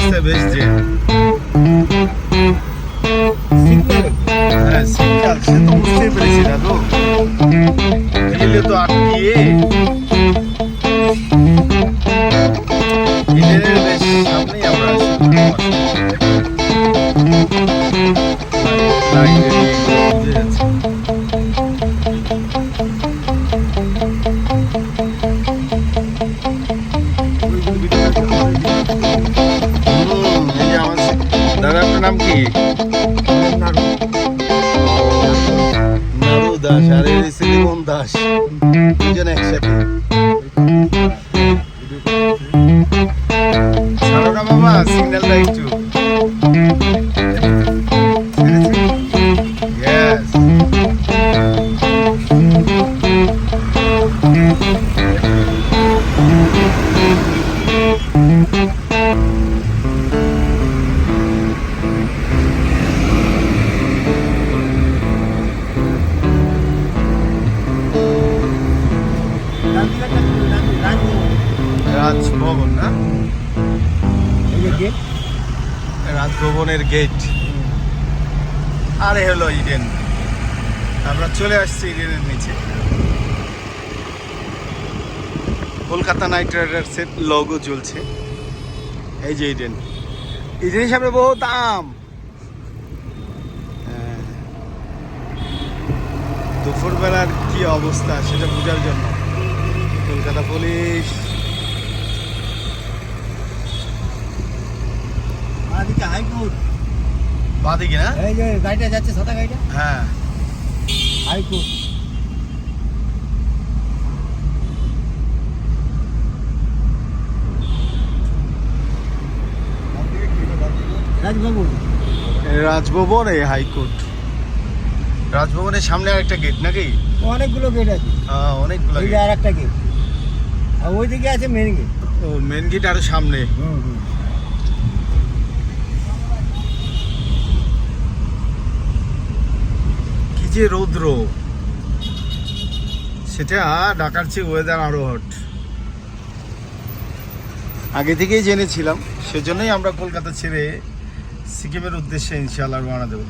রাস্তায় বেশ যে হ্যাঁ সিগন্যাল সে তো বুঝতেই পেরেছি না তো গেলে তো আটকিয়ে ইডেনের বেশ সামনেই আমরা আছি দাদা আপনার নাম কি? নারু দাস আর সিলিমন দাস দুজন একসাথে। ছাড়ো না বাবা সিগন্যালটা একটু। Yes. রাজভবন না রাজভবনের গেট আরে হলো ইডেন। আমরা চলে আসছি ইডেনের নিচে। কলকাতা নাইট রাইডার্সের লোগো ঝুলছে। এই যে ইডেন, ইডেনের সামনে বহুত আম। দুপুরবেলার কি অবস্থা সেটা বোঝার জন্য কলকাতা পুলিশ। হাইকোর্ট বাদিকে না এই যে গাড়িটা যাচ্ছে সাদা গাড়িটা, হ্যাঁ হাইকোর্ট। রাজভবন, রাজভবন এই হাইকোর্ট। রাজভবনের সামনে আর একটা গেট নাকি? অনেকগুলো গেট আছে। হ্যাঁ অনেকগুলো এই যে আর একটা গেট, আর ওইদিকে আছে মেন গেট। ও মেন গেট আরো সামনে। কি যে রৌদ্র, সেটা ঢাকার চেয়ে ওয়েদার আরো হট। আগে থেকেই জেনেছিলাম, সেজন্যই আমরা কলকাতা ছেড়ে সিকিমের উদ্দেশ্যে ইনশাআল্লাহ রওনা দেব।